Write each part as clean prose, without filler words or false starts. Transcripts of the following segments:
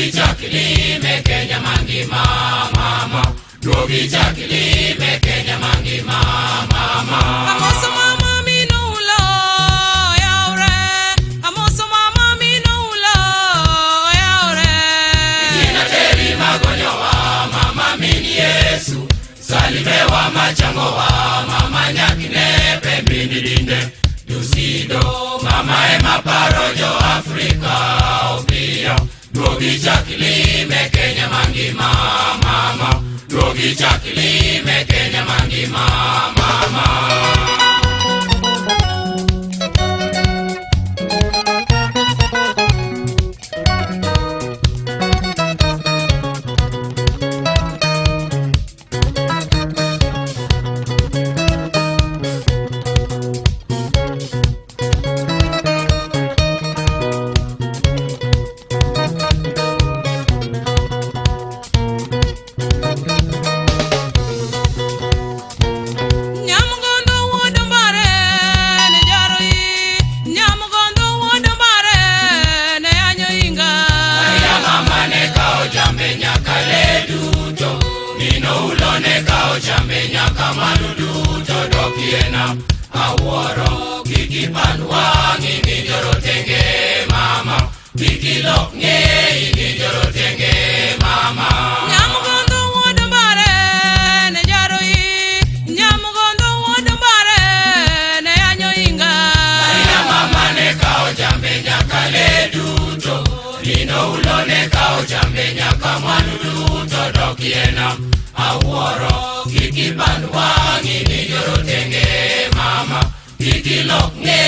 Duogi chakilime Kenya mangima mama. Duogi chakilime Kenya mangima mama. Amoso mama minulo yaure. Amoso mama minulo yaure. Ina teri magonyowa mama mini Yesu. Salimewa machangowa mama nyakine pembini dinde. Dusido mama ema parojo Afrika opia. Duogi chakilime Kenya mangima mama. Duogi chakilime Kenya mangima mama. Jambe nyaka madudu todokiena aworo kiki panwangi ni jorotenge mama kiki loknge ni jorotenge mama. Nyamugondo wodambare ne jaroi. Nyamugondo wodambare ne anyoinga. Ina mama ne kao jambe nyaka leduto. Nino ulone kao jambe nyaka madudu todokiena aworo kiki bandwangi ni jorotenge mama kiki loknge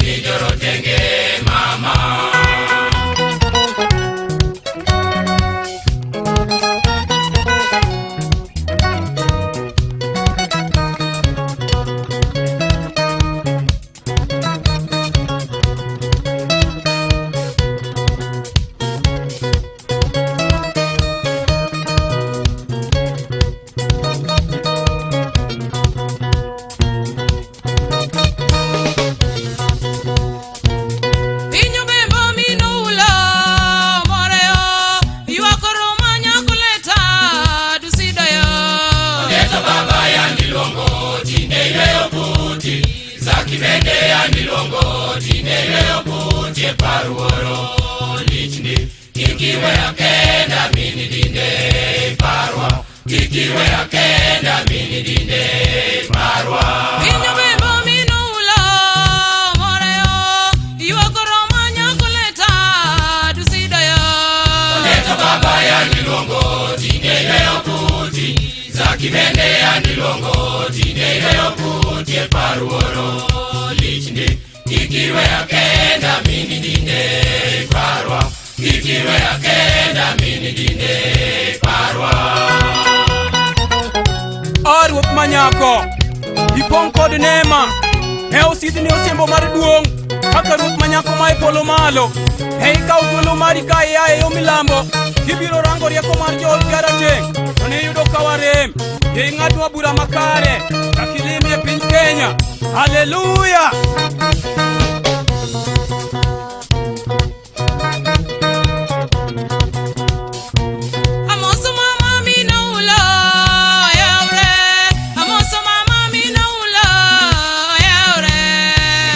ni jorotenge mama. Kibende ya nilongo tineleo kutie paruoro lichni kikiwe akenda mini dinde parwa kikiwe akenda mini dinde parwa. Inyobembo minulo moreo iwakoro nyakuleta dusidayo. Oneto baba ya nilongo tineleo kuti za kibende ya nilongo tineleo kutie paruoro lichni kikiwe akenda mini dinde parwa kikiwe akenda mini dinde parwa. Ruoth manyako ipong kod nema e osidhni osiembo mar duong' kaka ruoth manyako ma e polo malo. Ikaw thuolo mari ka ia e yo milambo kibiro rango rieko mar jood jarateng' to ne yudo ka warem ing'adnwa bura makare kakilimi e piny Kenya. Haleluya! Amoso mama minulo yaure. Amoso mama minulo yaure.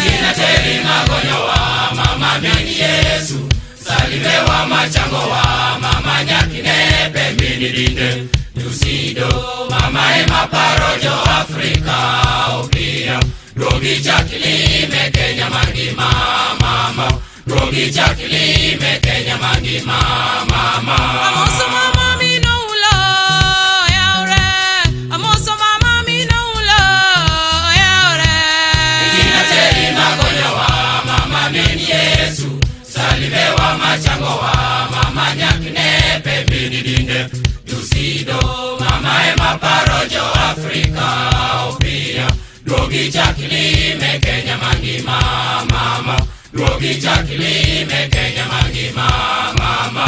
Ina teri magonyowa mama mini Yesu. Salimewa machangowa mama nyakine pembini dinde. Dusido mama ema parojo Afrika opia. Duogi chakilime Kenya mangima mama. Duogi chakilime Kenya mangima mama. Amoso mama minulo yaure. Amoso mama minulo yaure. Ina teri magonyowa mama mini Yesu. Salimewa machangowa mama nyakine pembini dinde. Dusido mama ema parojo Afrika opia. Duogi chakilime Kenya mangima mama. Duogi chakilime Kenya mangima mama.